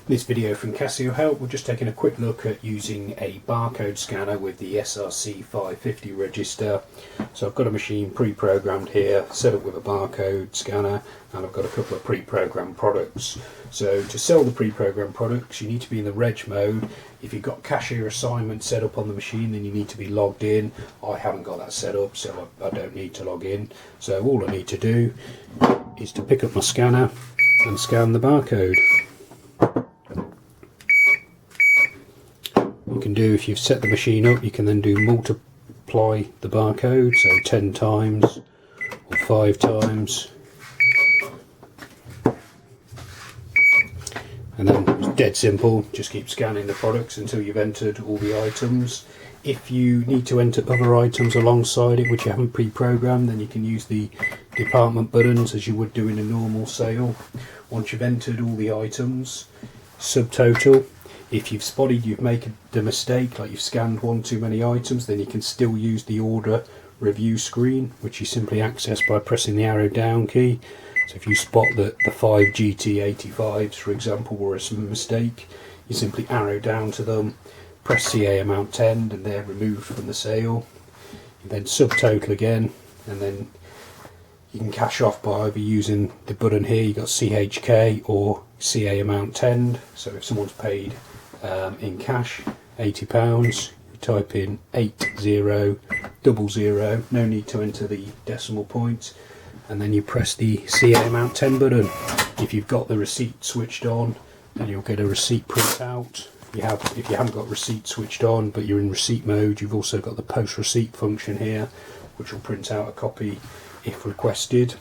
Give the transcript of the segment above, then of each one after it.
In this video from Casio Help, we're just taking a quick look at using a barcode scanner with the SR-C550 register. So I've got a machine pre-programmed here, set up with a barcode scanner, and I've got a couple of pre-programmed products. So to sell the pre-programmed products, you need to be in the reg mode. If you've got cashier assignment set up on the machine, then you need to be logged in. I haven't got that set up, so I don't need to log in. So all I need to do is to pick up my scanner and scan the barcode. You can do, if you've set the machine up, you can then do multiply the barcode, so 10 times or 5 times, and then it's dead simple. Just keep scanning the products until you've entered all the items. If you need to enter other items alongside it which you haven't pre-programmed, then you can use the department buttons as you would do in a normal sale. Once you've entered all the items, subtotal. If you've spotted you've made a mistake, like you've scanned one too many items, then you can still use the order review screen, which you simply access by pressing the arrow down key. So if you spot that the 5 GT85s, for example, were a mistake, you simply arrow down to them, press CA amount 10, and they're removed from the sale. You then subtotal again, and then you can cash off by either using the button here. You've got CHK or CA amount 10. So if someone's paid in cash £80, you type in 8000, no need to enter the decimal point, and then you press the CA amount 10 button. If you've got the receipt switched on, then you'll get a receipt print out. If you haven't got receipt switched on but you're in receipt mode, you've also got the post receipt function here, which will print out a copy if requested.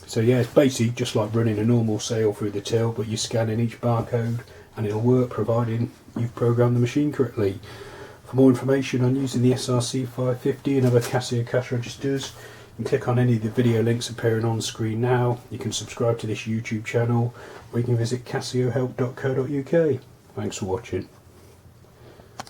So yeah, it's basically just like running a normal sale through the till, but you're scanning each barcode and it'll work providing you've programmed the machine correctly. For more information on using the SR-C550 and other Casio cash registers, you can click on any of the video links appearing on screen now. You can subscribe to this YouTube channel, or you can visit casiohelp.co.uk. Thanks for watching.